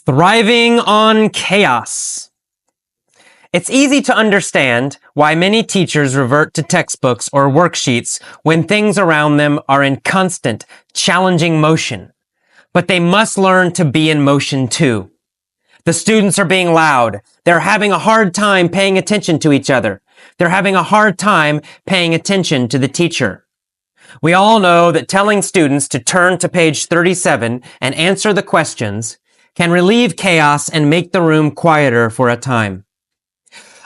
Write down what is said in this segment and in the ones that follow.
Thriving on chaos. It's easy to understand why many teachers revert to textbooks or worksheets when things around them are in constant, challenging motion. But they must learn to be in motion too. The students are being loud. They're having a hard time paying attention to each other. They're having a hard time paying attention to the teacher. We all know that telling students to turn to page 37 and answer the questions can relieve chaos and make the room quieter for a time.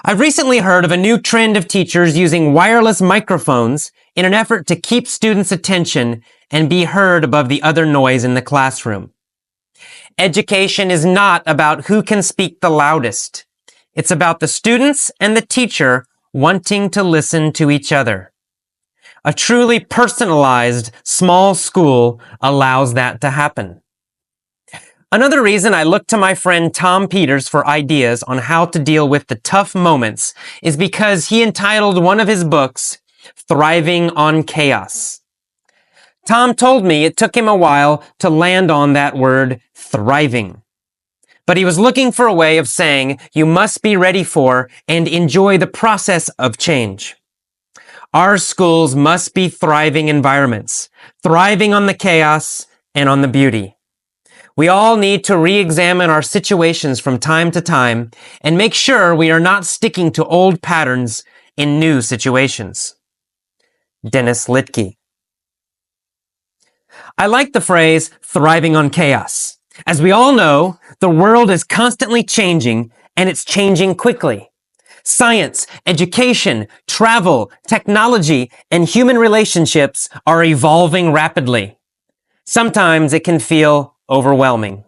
I've recently heard of a new trend of teachers using wireless microphones in an effort to keep students' attention and be heard above the other noise in the classroom. Education is not about who can speak the loudest. It's about the students and the teacher wanting to listen to each other. A truly personalized small school allows that to happen. Another reason I look to my friend Tom Peters for ideas on how to deal with the tough moments is because he entitled one of his books, Thriving on Chaos. Tom told me it took him a while to land on that word, thriving. But he was looking for a way of saying you must be ready for and enjoy the process of change. Our schools must be thriving environments, thriving on the chaos and on the beauty. We all need to re-examine our situations from time to time and make sure we are not sticking to old patterns in new situations. Dennis Litke. I like the phrase, thriving on chaos. As we all know, the world is constantly changing, and it's changing quickly. Science, education, travel, technology, and human relationships are evolving rapidly. Sometimes it can feel overwhelming.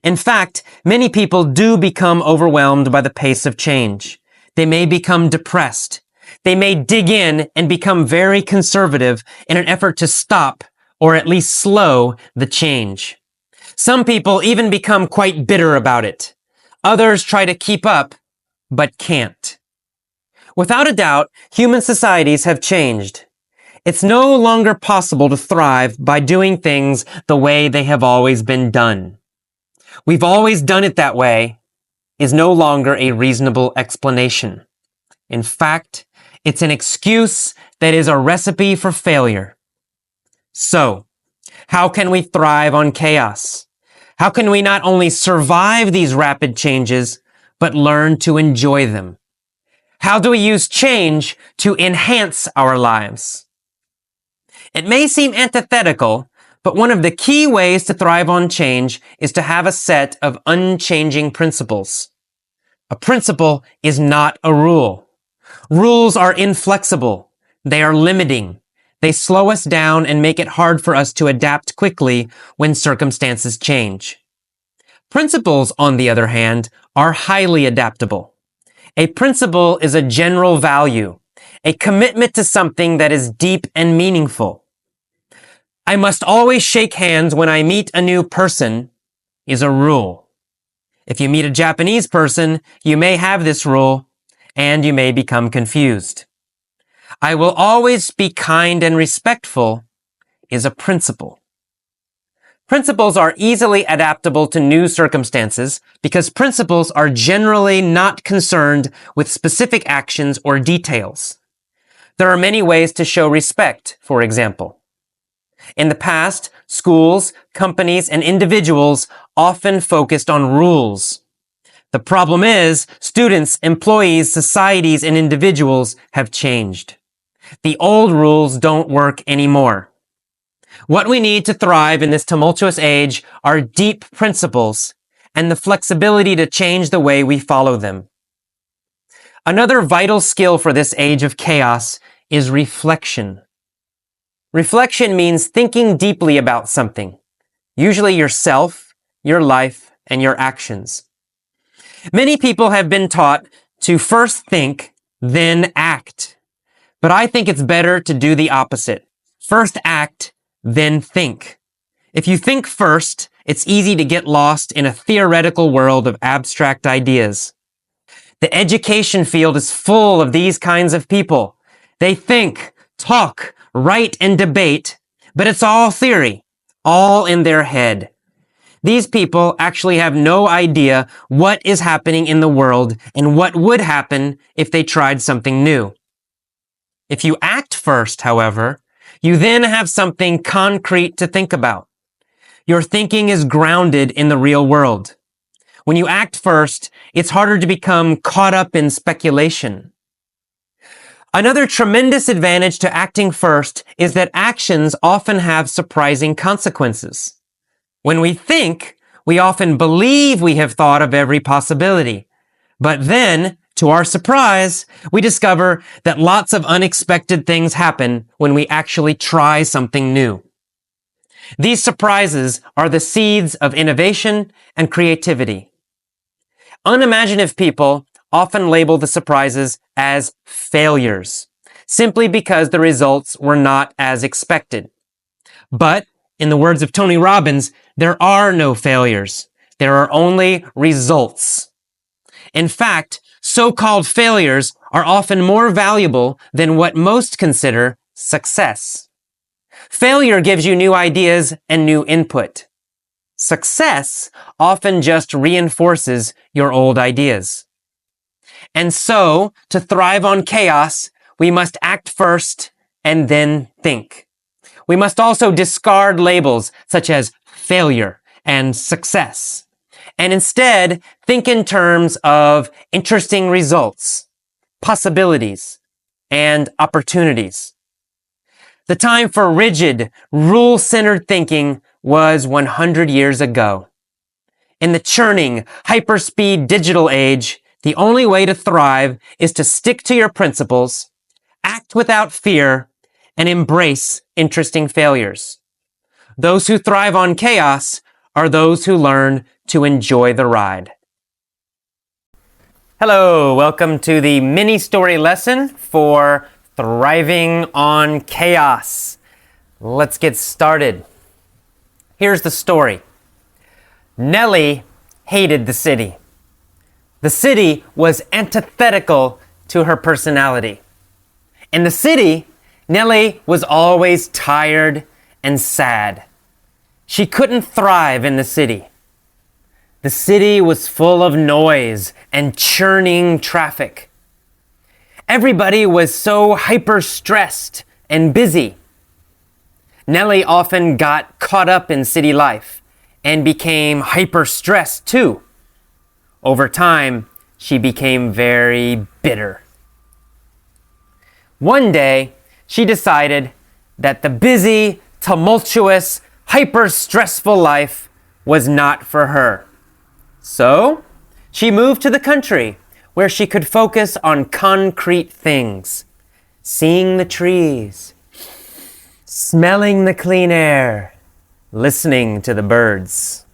In fact, many people do become overwhelmed by the pace of change. They may become depressed. They may dig in and become very conservative in an effort to stop or at least slow the change. Some people even become quite bitter about it. Others try to keep up, but can't. Without a doubt, human societies have changed. It's no longer possible to thrive by doing things the way they have always been done. We've always done it that way is no longer a reasonable explanation. In fact, it's an excuse that is a recipe for failure. So, how can we thrive on chaos? How can we not only survive these rapid changes, but learn to enjoy them? How do we use change to enhance our lives? It may seem antithetical, but one of the key ways to thrive on change is to have a set of unchanging principles. A principle is not a rule. Rules are inflexible. They are limiting. They slow us down and make it hard for us to adapt quickly when circumstances change. Principles, on the other hand, are highly adaptable. A principle is a general value, a commitment to something that is deep and meaningful. I must always shake hands when I meet a new person is a rule. If you meet a Japanese person, you may have this rule, and you may become confused. I will always be kind and respectful is a principle. Principles are easily adaptable to new circumstances because principles are generally not concerned with specific actions or details. There are many ways to show respect, for example. In the past, schools, companies, and individuals often focused on rules. The problem is, students, employees, societies, and individuals have changed. The old rules don't work anymore. What we need to thrive in this tumultuous age are deep principles and the flexibility to change the way we follow them. Another vital skill for this age of chaos is reflection. Reflection means thinking deeply about something, usually yourself, your life, and your actions. Many people have been taught to first think, then act. But I think it's better to do the opposite. First act, then think. If you think first, it's easy to get lost in a theoretical world of abstract ideas. The education field is full of these kinds of people. They think, talk, write, and debate, but it's all theory, all in their head. These people actually have no idea what is happening in the world and what would happen if they tried something new. If you act first, however, you then have something concrete to think about. Your thinking is grounded in the real world. When you act first, it's harder to become caught up in speculation. Another tremendous advantage to acting first is that actions often have surprising consequences. When we think, we often believe we have thought of every possibility. But then, to our surprise, we discover that lots of unexpected things happen when we actually try something new. These surprises are the seeds of innovation and creativity. Unimaginative people often label the surprises as failures, simply because the results were not as expected. But, in the words of Tony Robbins, there are no failures. There are only results. In fact, so-called failures are often more valuable than what most consider success. Failure gives you new ideas and new input. Success often just reinforces your old ideas. And so, to thrive on chaos, we must act first and then think. We must also discard labels such as failure and success, and instead think in terms of interesting results, possibilities, and opportunities. The time for rigid, rule-centered thinking was 100 years ago. In the churning, hyperspeed digital age, the only way to thrive is to stick to your principles, act without fear, and embrace interesting failures. Those who thrive on chaos are those who learn to enjoy the ride. Hello, welcome to the mini story lesson for Thriving on Chaos. Let's get started. Here's the story. Nellie hated the city. The city was antithetical to her personality. In the city, Nellie was always tired and sad. She couldn't thrive in the city. The city was full of noise and churning traffic. Everybody was so hyper-stressed and busy. Nellie often got caught up in city life and became hyper-stressed too. Over time, she became very bitter. One day, she decided that the busy, tumultuous, hyper-stressful life was not for her. So, she moved to the country where she could focus on concrete things, seeing the trees, smelling the clean air, listening to the birds.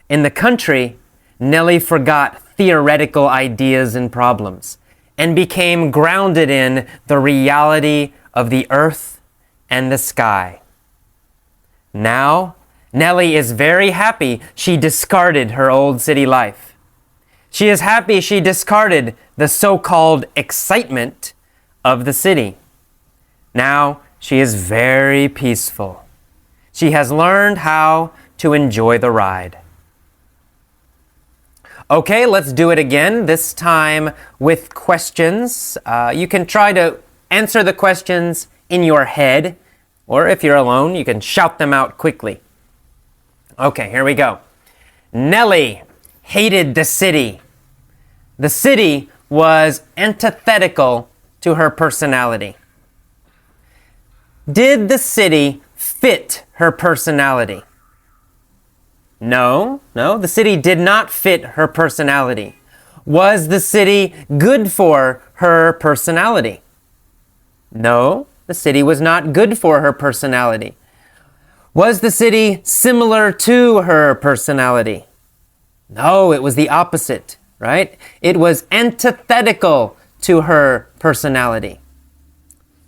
In the country, Nellie forgot theoretical ideas and problems and became grounded in the reality of the earth and the sky. Now, Nellie is very happy she discarded her old city life. She is happy she discarded the so-called excitement of the city. Now, she is very peaceful. She has learned how to enjoy the ride. Okay, let's do it again, this time with questions. You can try to answer the questions in your head, or if you're alone, you can shout them out quickly. Okay, here we go. Nellie hated the city. The city was antithetical to her personality. Did the city fit her personality? No, the city did not fit her personality. Was the city good for her personality? No, the city was not good for her personality. Was the city similar to her personality? No, it was the opposite, right? It was antithetical to her personality.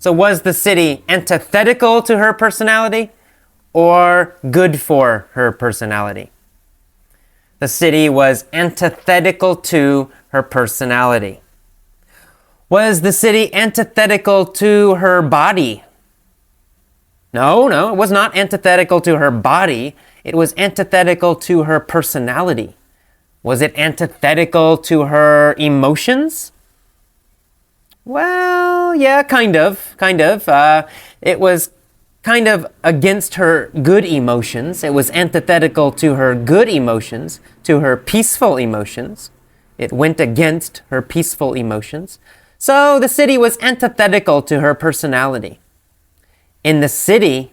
So was the city antithetical to her personality or good for her personality? The city was antithetical to her personality. Was the city antithetical to her body? No, it was not antithetical to her body. It was antithetical to her personality. Was it antithetical to her emotions? Well, yeah, kind of. It was kind of against her good emotions. It was antithetical to her good emotions, to her peaceful emotions. It went against her peaceful emotions. So the city was antithetical to her personality. In the city,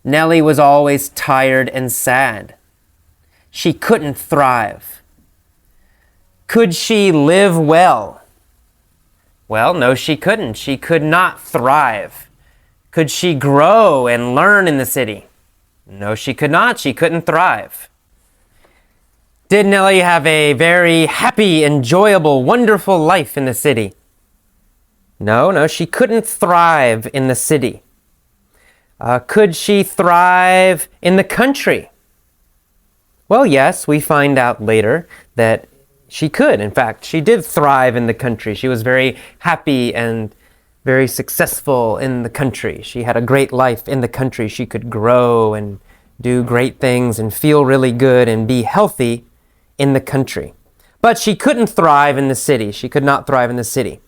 Nellie was always tired and sad. She couldn't thrive. Could she live well? Well, no, she couldn't. She could not thrive. Could she grow and learn in the city? No, she could not. She couldn't thrive. Did Nellie have a very happy, enjoyable, wonderful life in the city? No, she couldn't thrive in the city. Could she thrive in the country? Well, yes, we find out later that she could. In fact, she did thrive in the country. She was very happy and very successful in the country. She had a great life in the country. She could grow and do great things and feel really good and be healthy in the country. But she couldn't thrive in the city. She could not thrive in the city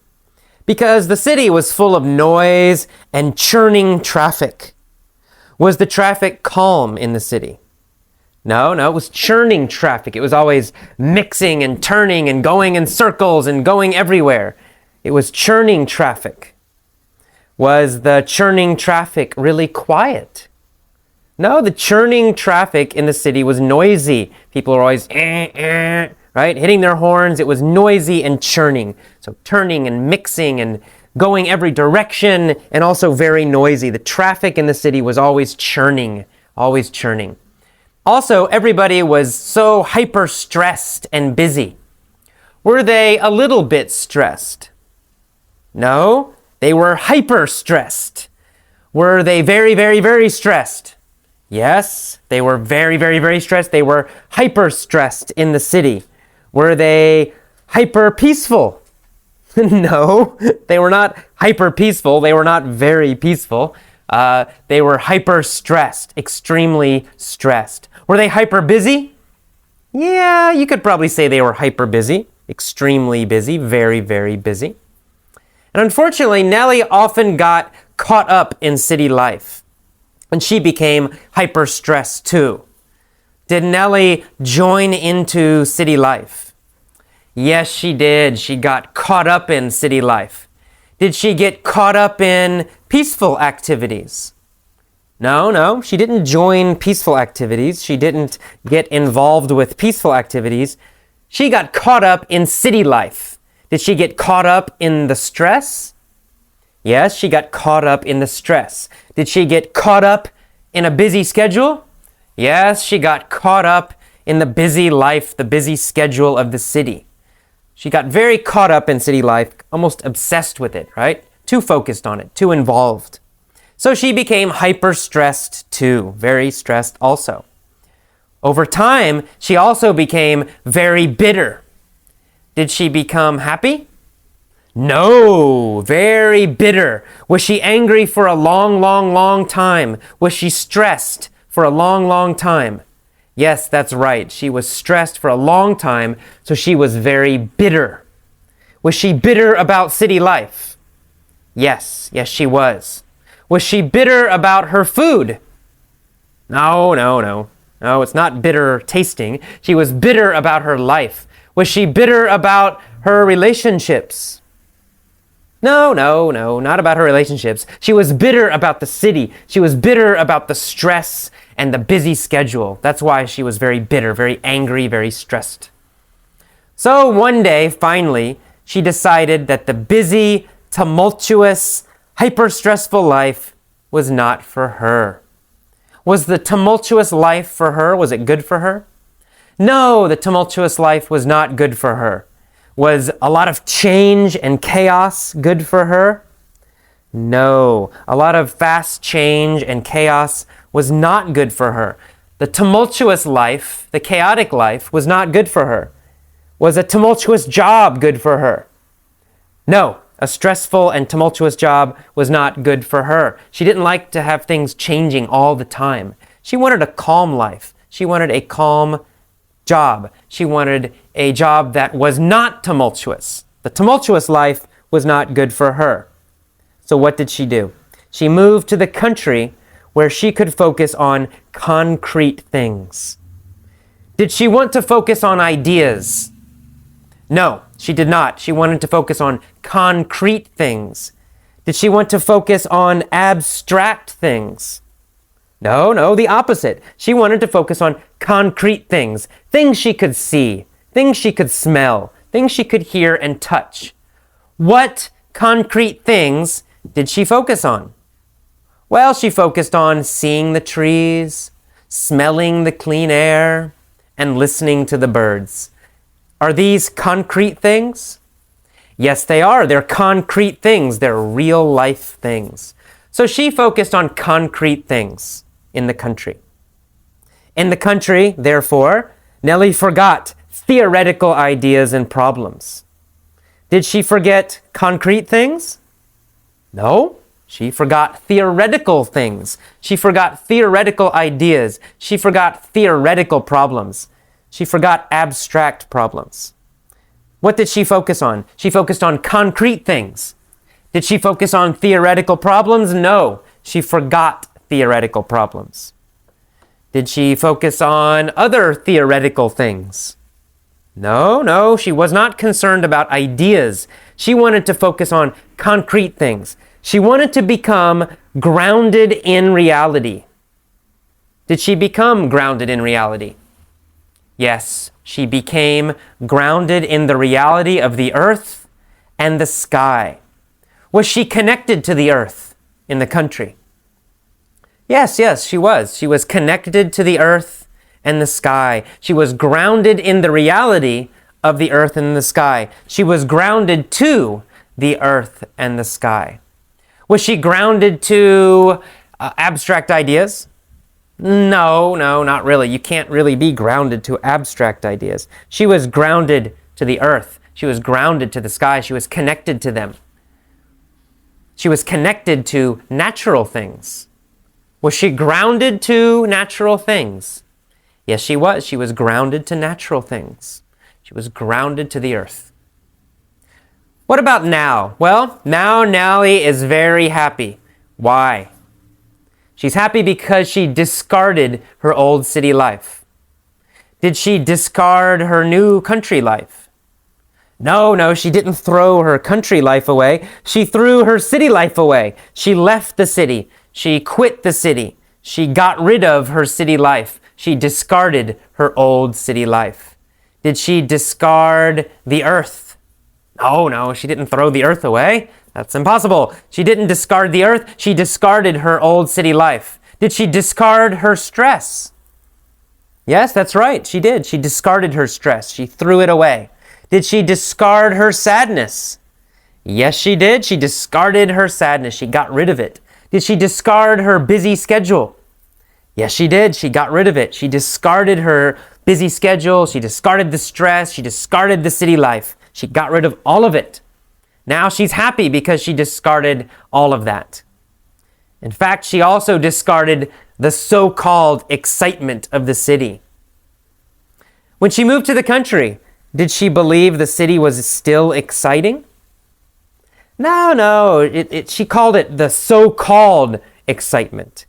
because the city was full of noise and churning traffic. Was the traffic calm in the city? No, it was churning traffic. It was always mixing and turning and going in circles and going everywhere. It was churning traffic. Was the churning traffic really quiet? No, the churning traffic in the city was noisy. People were always, right? Hitting their horns. It was noisy and churning. So turning and mixing and going every direction and also very noisy. The traffic in the city was always churning, always churning. Also, everybody was so hyper-stressed and busy. Were they a little bit stressed? No, they were hyper-stressed. Were they very, very, very stressed? Yes, they were very, very, very stressed. They were hyper-stressed in the city. Were they hyper-peaceful? No, they were not hyper-peaceful. They were not very peaceful. They were hyper-stressed, extremely stressed. Were they hyper-busy? Yeah, you could probably say they were hyper-busy, extremely busy, very, very busy. And unfortunately, Nellie often got caught up in city life, and she became hyper-stressed too. Did Nellie join into city life? Yes, she did. She got caught up in city life. Did she get caught up in peaceful activities? No, she didn't join peaceful activities. She didn't get involved with peaceful activities. She got caught up in city life. Did she get caught up in the stress? Yes, she got caught up in the stress. Did she get caught up in a busy schedule? Yes, she got caught up in the busy life, the busy schedule of the city. She got very caught up in city life, almost obsessed with it, right? Too focused on it, too involved. So she became hyper-stressed too, very stressed also. Over time, she also became very bitter. Did she become happy? No, very bitter. Was she angry for a long, long, long time? Was she stressed for a long, long time? Yes, that's right. She was stressed for a long time, so she was very bitter. Was she bitter about city life? Yes, she was. Was she bitter about her food? No, it's not bitter tasting. She was bitter about her life. Was she bitter about her relationships? No, not about her relationships. She was bitter about the city. She was bitter about the stress and the busy schedule. That's why she was very bitter, very angry, very stressed. So one day, finally, she decided that the busy, tumultuous, hyper-stressful life was not for her. Was the tumultuous life for her? Was it good for her? No, the tumultuous life was not good for her. Was a lot of change and chaos good for her? No, a lot of fast change and chaos was not good for her. The tumultuous life, the chaotic life, was not good for her. Was a tumultuous job good for her? No, A stressful and tumultuous job was not good for her. She didn't like to have things changing all the time. She wanted a calm life. She wanted a calm job. She wanted a job that was not tumultuous. The tumultuous life was not good for her. So what did she do? She moved to the country where she could focus on concrete things. Did she want to focus on ideas? No, she did not. She wanted to focus on concrete things. Did she want to focus on abstract things? No, the opposite. She wanted to focus on concrete things, things she could see, things she could smell, things she could hear and touch. What concrete things did she focus on? Well, she focused on seeing the trees, smelling the clean air, and listening to the birds. Are these concrete things? Yes, they are. They're concrete things. They're real life things. So she focused on concrete things in the country. In the country, therefore, Nellie forgot theoretical ideas and problems. Did she forget concrete things? No, she forgot theoretical things. She forgot theoretical ideas. She forgot theoretical problems. She forgot abstract problems. What did she focus on? She focused on concrete things. Did she focus on theoretical problems? No, she forgot theoretical problems. Did she focus on other theoretical things? No, she was not concerned about ideas. She wanted to focus on concrete things. She wanted to become grounded in reality. Did she become grounded in reality? Yes, she became grounded in the reality of the earth and the sky. Was she connected to the earth in the country? Yes, she was. She was connected to the earth and the sky. She was grounded in the reality of the earth and the sky. She was grounded to the earth and the sky. Was she grounded to abstract ideas? No, not really. You can't really be grounded to abstract ideas. She was grounded to the earth. She was grounded to the sky. She was connected to them. She was connected to natural things. Was she grounded to natural things? Yes, she was. She was grounded to natural things. She was grounded to the earth. What about now? Well, now Nellie is very happy. Why? She's happy because she discarded her old city life. Did she discard her new country life? No, she didn't throw her country life away. She threw her city life away. She left the city. She quit the city. She got rid of her city life. She discarded her old city life. Did she discard the earth? No, she didn't throw the earth away. That's impossible. She didn't discard the earth. She discarded her old city life. Did she discard her stress? Yes, that's right. She did. She discarded her stress. She threw it away. Did she discard her sadness? Yes, she did. She discarded her sadness. She got rid of it. Did she discard her busy schedule? Yes, she did. She got rid of it. She discarded her busy schedule. She discarded the stress. She discarded the city life. She got rid of all of it. Now she's happy because she discarded all of that. In fact, she also discarded the so-called excitement of the city. When she moved to the country, did she believe the city was still exciting? No, she called it the so-called excitement.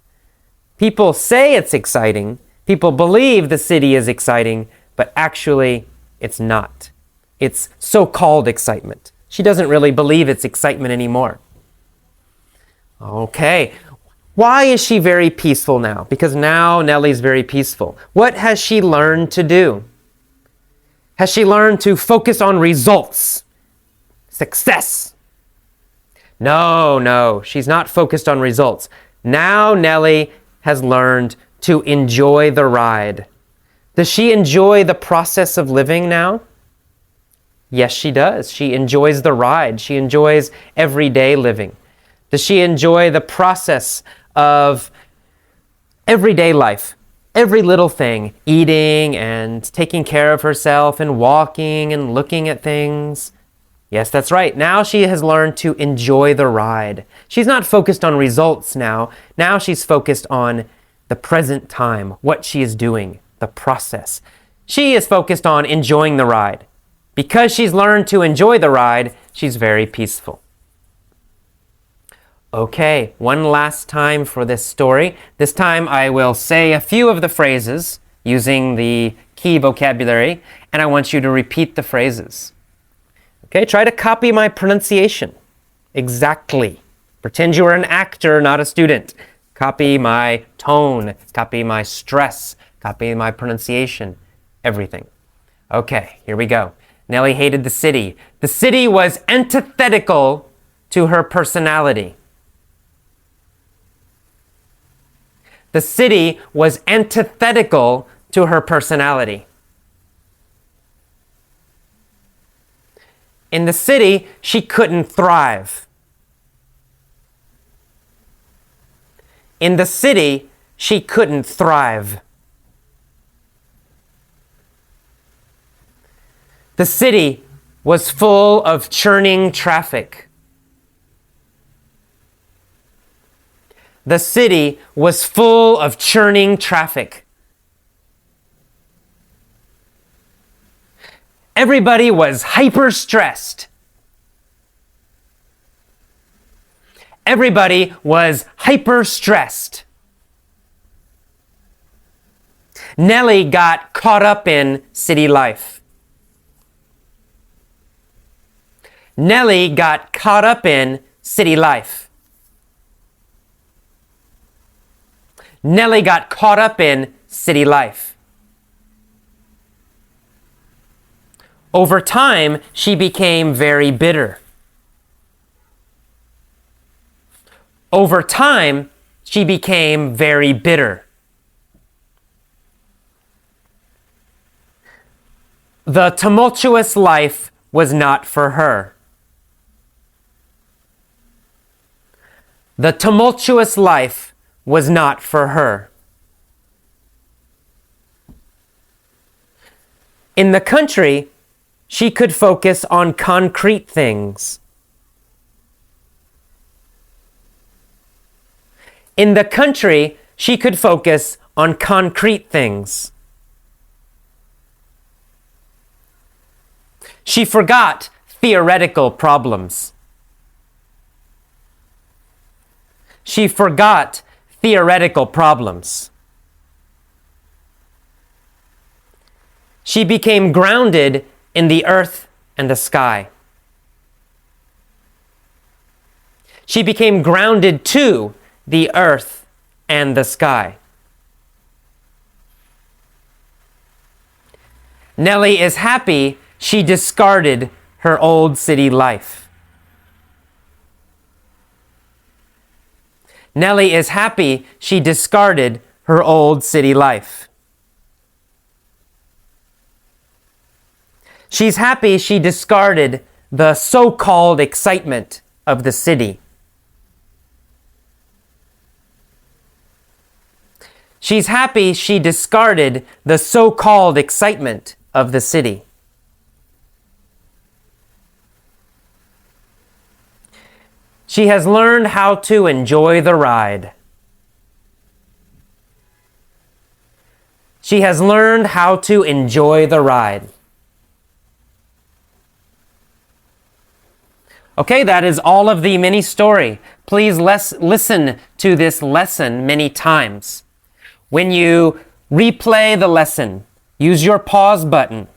People say it's exciting, people believe the city is exciting, but actually it's not. It's so-called excitement. She doesn't really believe it's excitement anymore. Okay, why is she very peaceful now? Because now Nellie's very peaceful. What has she learned to do? Has she learned to focus on results? Success? No, she's not focused on results. Now Nellie has learned to enjoy the ride. Does she enjoy the process of living now? Yes, she does. She enjoys the ride. She enjoys everyday living. Does she enjoy the process of everyday life? Every little thing, eating and taking care of herself and walking and looking at things. Yes, that's right. Now she has learned to enjoy the ride. She's not focused on results now. Now she's focused on the present time, what she is doing, the process. She is focused on enjoying the ride. Because she's learned to enjoy the ride, she's very peaceful. Okay, one last time for this story. This time I will say a few of the phrases using the key vocabulary, and I want you to repeat the phrases. Okay, try to copy my pronunciation. Exactly. Pretend you are an actor, not a student. Copy my tone, copy my stress, copy my pronunciation, everything. Okay, here we go. Nellie hated the city. The city was antithetical to her personality. The city was antithetical to her personality. In the city, she couldn't thrive. In the city, she couldn't thrive. The city was full of churning traffic. The city was full of churning traffic. Everybody was hyper-stressed. Everybody was hyper-stressed. Nellie got caught up in city life. Nellie got caught up in city life. Nellie got caught up in city life. Over time, she became very bitter. Over time, she became very bitter. The tumultuous life was not for her. The tumultuous life was not for her. In the country, she could focus on concrete things. In the country, she could focus on concrete things. She forgot theoretical problems. She forgot theoretical problems. She became grounded in the earth and the sky. She became grounded to the earth and the sky. Nellie is happy she discarded her old city life. Nellie is happy she discarded her old city life. She's happy she discarded the so-called excitement of the city. She's happy she discarded the so-called excitement of the city. She has learned how to enjoy the ride. She has learned how to enjoy the ride. Okay, that is all of the mini story. Please listen to this lesson many times. When you replay the lesson, use your pause button.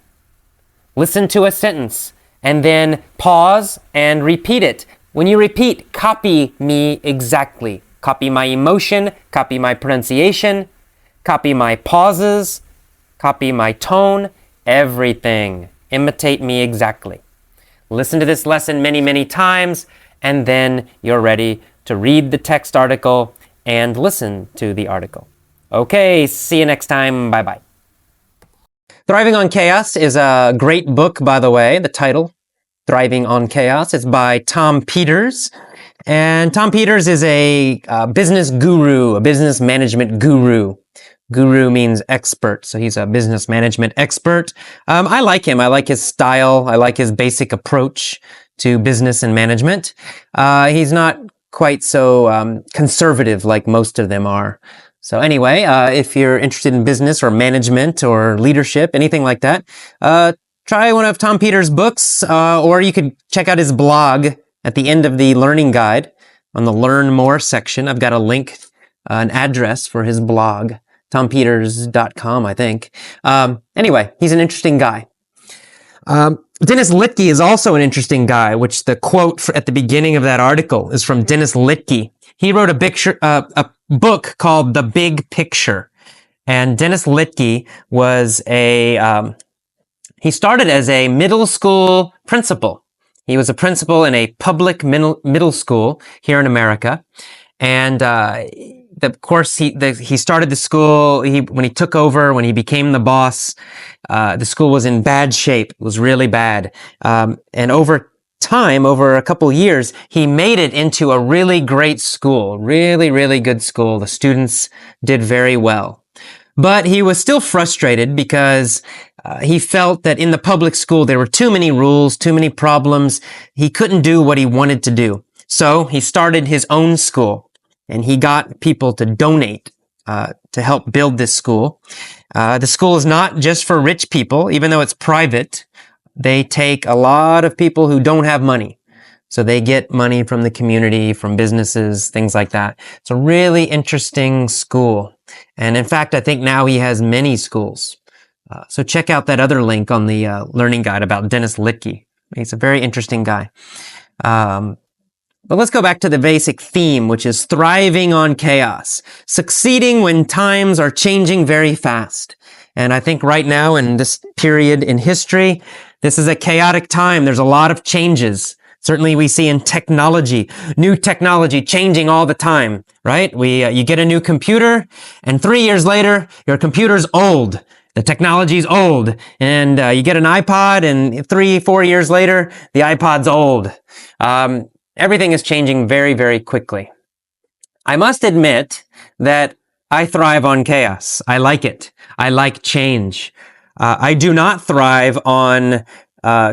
Listen to a sentence and then pause and repeat it. When you repeat, copy me exactly. Copy my emotion, copy my pronunciation, copy my pauses, copy my tone, everything. Imitate me exactly. Listen to this lesson many, many times, and then you're ready to read the text article and listen to the article. Okay, see you next time. Bye-bye. Thriving on Chaos is a great book, by the way. The title, Thriving on Chaos, is by Tom Peters. And Tom Peters is a business guru, a business management guru. Guru means expert, so he's a business management expert. I like him. I like his style. I like his basic approach to business and management. He's not quite so conservative like most of them are. So anyway, if you're interested in business or management or leadership, anything like that, try one of Tom Peters' books, or you could check out his blog at the end of the learning guide on the Learn More section. I've got a link, an address for his blog, tompeters.com, I think. Anyway, he's an interesting guy. Dennis Littke is also an interesting guy, which the quote at the beginning of that article is from Dennis Littke. He wrote a book called The Big Picture. And Dennis Littke was he started as a middle school principal. He was a principal in a public middle school here in America. And, of course, he started the school, when he took over, when he became the boss, the school was in bad shape. It was really bad. And over time, over a couple years, he made it into a really great school, really, really good school. The students did very well. But he was still frustrated because he felt that in the public school there were too many rules, too many problems. He couldn't do what he wanted to do. So he started his own school, and he got people to donate to help build this school. The school is not just for rich people, even though it's private. They take a lot of people who don't have money. So they get money from the community, from businesses, things like that. It's a really interesting school. And in fact, I think now he has many schools. So check out that other link on the learning guide about Dennis Littke. He's a very interesting guy. But let's go back to the basic theme, which is thriving on chaos, succeeding when times are changing very fast. And I think right now in this period in history, this is a chaotic time. There's a lot of changes. Certainly we see in technology, new technology changing all the time, right? You get a new computer, and 3 years later, your computer's old. The technology's old. And you get an iPod, and 3-4 years later, the iPod's old. Everything is changing very, very quickly. I must admit that I thrive on chaos. I like it. I like change. I do not thrive on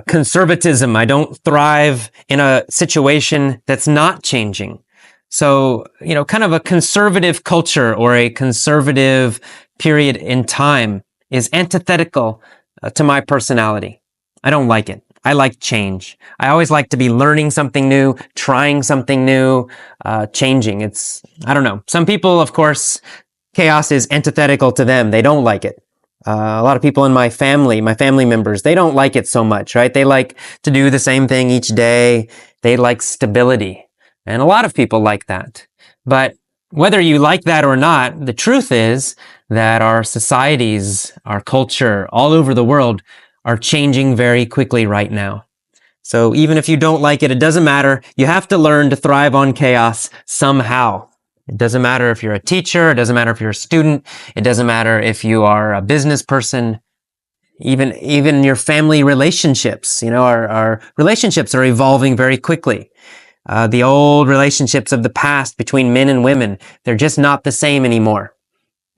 conservatism. I don't thrive in a situation that's not changing. So, kind of a conservative culture or a conservative period in time is antithetical to my personality. I don't like it. I like change. I always like to be learning something new, trying something new, changing. I don't know. Some people, of course, chaos is antithetical to them. They don't like it. A lot of people in my family members, they don't like it so much, right? They like to do the same thing each day. They like stability. And a lot of people like that. But whether you like that or not, the truth is that our societies, our culture, all over the world are changing very quickly right now. So even if you don't like it, it doesn't matter. You have to learn to thrive on chaos somehow. It doesn't matter if you're a teacher. It doesn't matter if you're a student. It doesn't matter if you are a business person. Even your family relationships. Our relationships are evolving very quickly. The old relationships of the past between men and women, they're just not the same anymore.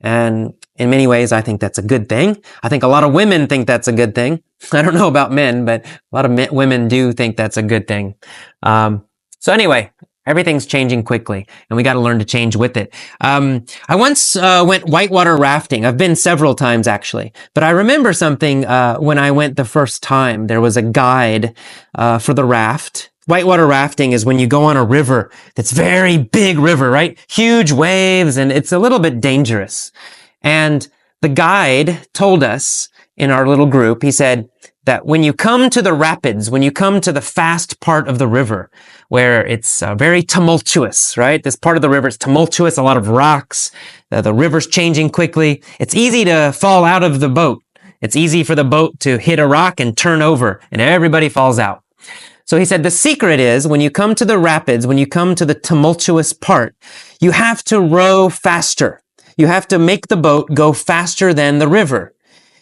And in many ways, I think that's a good thing. I think a lot of women think that's a good thing. I don't know about men, but a lot of women do think that's a good thing. So anyway, everything's changing quickly, and we got to learn to change with it. I once went whitewater rafting. I've been several times, actually. But I remember something when I went the first time. There was a guide for the raft. Whitewater rafting is when you go on a river that's very big river, right? Huge waves, and it's a little bit dangerous. And the guide told us in our little group, he said that when you come to the rapids, when you come to the fast part of the river, where it's very tumultuous, right? This part of the river is tumultuous, a lot of rocks, the river's changing quickly. It's easy to fall out of the boat. It's easy for the boat to hit a rock and turn over, and everybody falls out. So he said the secret is when you come to the rapids, when you come to the tumultuous part, you have to row faster. You have to make the boat go faster than the river.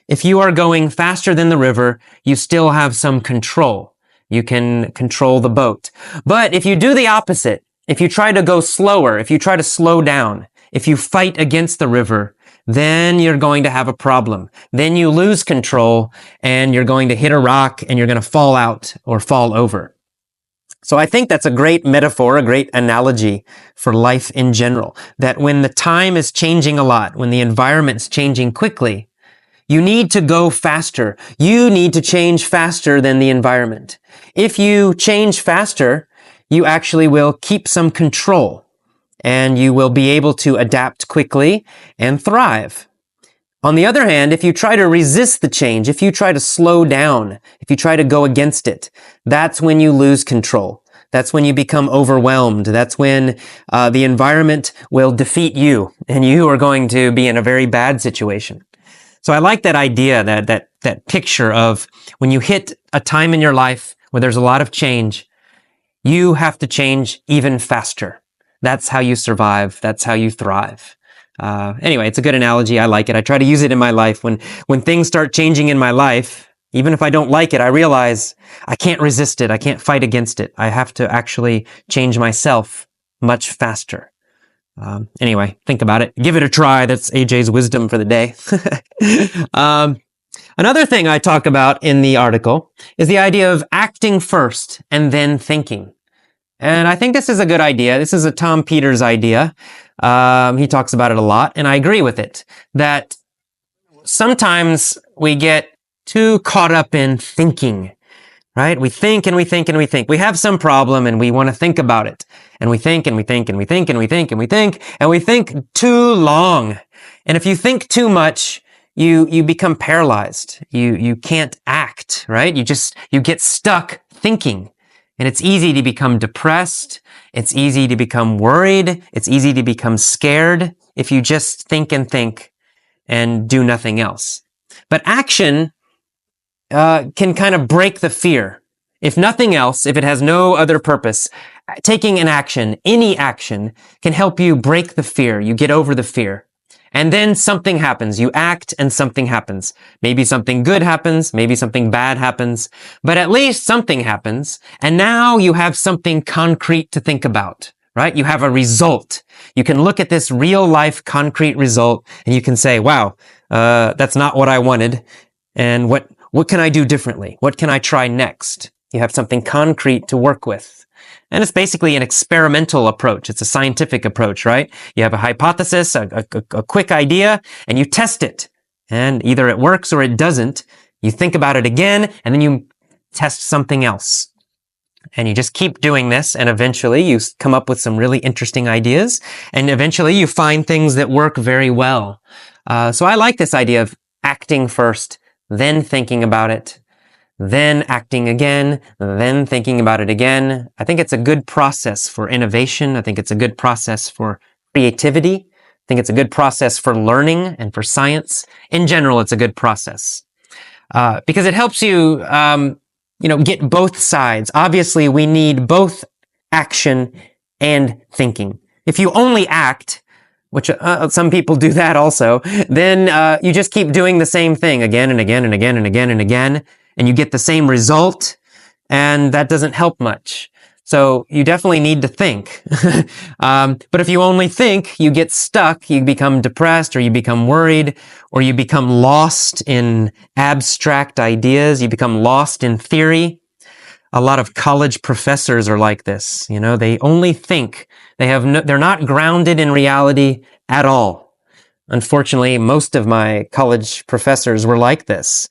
If you are going faster than the river, you still have some control. You can control the boat. But if you do the opposite, if you try to go slower, if you try to slow down, if you fight against the river, then you're going to have a problem. Then you lose control and you're going to hit a rock and you're going to fall out or fall over. So I think that's a great metaphor, a great analogy for life in general, that when the time is changing a lot, when the environment's changing quickly, you need to go faster. You need to change faster than the environment. If you change faster, you actually will keep some control and you will be able to adapt quickly and thrive. On the other hand, if you try to resist the change, if you try to slow down, if you try to go against it, that's when you lose control. That's when you become overwhelmed. That's when the environment will defeat you and you are going to be in a very bad situation. So I like that idea, that picture of when you hit a time in your life where there's a lot of change, you have to change even faster. That's how you survive. That's how you thrive. Anyway, it's a good analogy. I like it. I try to use it in my life. When things start changing in my life, even if I don't like it, I realize I can't resist it. I can't fight against it. I have to actually change myself much faster. Anyway, think about it. Give it a try. That's AJ's wisdom for the day. Another thing I talk about in the article is the idea of acting first and then thinking. And I think this is a good idea. This is a Tom Peters idea. He talks about it a lot, and I agree with it, that sometimes we get too caught up in thinking, right? We think and we think and we think. We have some problem and we want to think about it. And we think and we think and we think and we think and we think and we think too long. And if you think too much, you become paralyzed. You can't act, right? You get stuck thinking. And it's easy to become depressed. It's easy to become worried. It's easy to become scared if you just think and do nothing else. But action can kind of break the fear. If nothing else, if it has no other purpose, taking an action, any action, can help you break the fear. You get over the fear. And then something happens. You act and something happens. Maybe something good happens. Maybe something bad happens. But at least something happens. And now you have something concrete to think about, right? You have a result. You can look at this real life concrete result and you can say, wow, that's not what I wanted. And what can I do differently? What can I try next? You have something concrete to work with. And it's basically an experimental approach. It's a scientific approach, right? You have a hypothesis, a quick idea, and you test it. And either it works or it doesn't. You think about it again, and then you test something else. And you just keep doing this, and eventually you come up with some really interesting ideas, and eventually you find things that work very well. So I like this idea of acting first, then thinking about it, then acting again, then thinking about it again. I think it's a good process for innovation. I think it's a good process for creativity. I think it's a good process for learning and for science. In general, it's a good process. Because it helps you, get both sides. Obviously, we need both action and thinking. If you only act, which some people do that also, then you just keep doing the same thing again and again and again and again and again. And you get the same result, and that doesn't help much. So you definitely need to think. But if you only think, you get stuck, you become depressed, or you become worried, or you become lost in abstract ideas, you become lost in theory. A lot of college professors are like this. They only think. They're not grounded in reality at all. Unfortunately, most of my college professors were like this.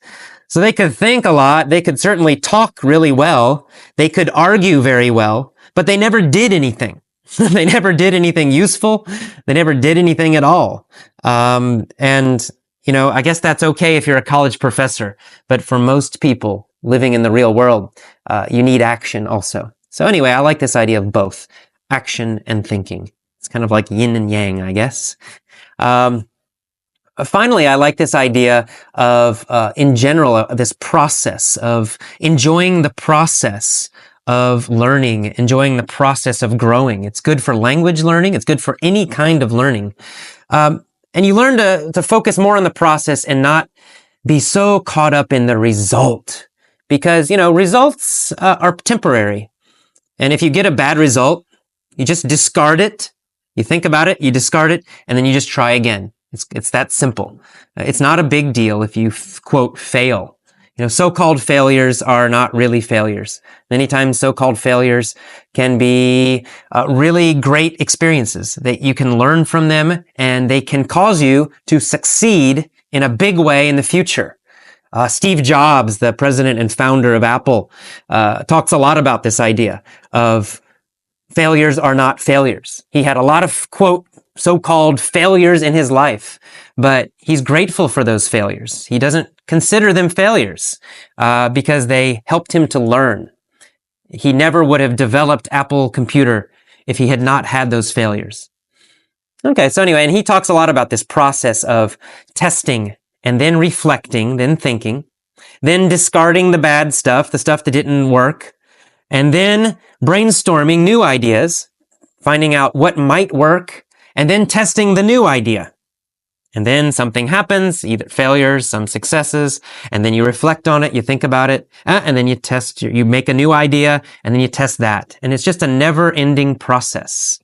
So they could think a lot. They could certainly talk really well. They could argue very well, but they never did anything. They never did anything useful. They never did anything at all. I guess that's okay if you're a college professor, but for most people living in the real world, you need action also. So anyway, I like this idea of both action and thinking. It's kind of like yin and yang, I guess. Finally, I like this idea of, in general, this process of enjoying the process of learning, enjoying the process of growing. It's good for language learning. It's good for any kind of learning. And you learn to focus more on the process and not be so caught up in the result. Because, results are temporary. And if you get a bad result, you just discard it. You think about it, you discard it, and then you just try again. It's that simple. It's not a big deal if you, quote, fail. So-called failures are not really failures. Many times so-called failures can be really great experiences that you can learn from them, and they can cause you to succeed in a big way in the future. Steve Jobs, the president and founder of Apple, talks a lot about this idea of failures are not failures. He had a lot of, quote, so-called failures in his life, but he's grateful for those failures. He doesn't consider them failures because they helped him to learn. He never would have developed Apple Computer if he had not had those failures. Okay, so anyway, and he talks a lot about this process of testing and then reflecting, then thinking, then discarding the bad stuff, the stuff that didn't work, and then brainstorming new ideas, finding out what might work, and then testing the new idea. And then something happens, either failures, some successes, and then you reflect on it, you think about it, and then you make a new idea, and then you test that. And it's just a never-ending process.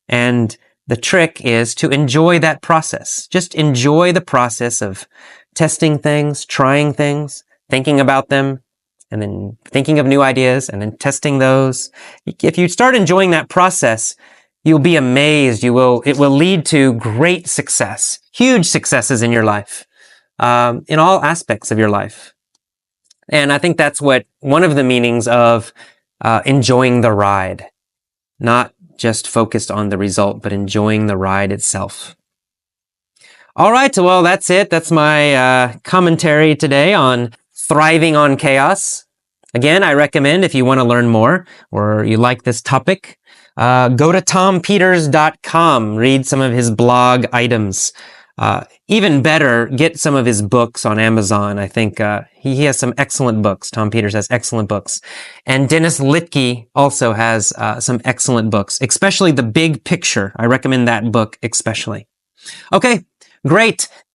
And the trick is to enjoy that process. Just enjoy the process of testing things, trying things, thinking about them, and then thinking of new ideas, and then testing those. If you start enjoying that process, you'll be amazed. It will lead to great success, huge successes in your life, in all aspects of your life. And I think that's one of the meanings of enjoying the ride, not just focused on the result, but enjoying the ride itself. All right, well, that's it. That's my commentary today on thriving on chaos. Again, I recommend if you want to learn more or you like this topic, go to tompeters.com, read some of his blog items. Even better, get some of his books on Amazon. I think he has some excellent books. Tom Peters has excellent books. And Dennis Litke also has some excellent books, especially The Big Picture. I recommend that book especially. Okay, great.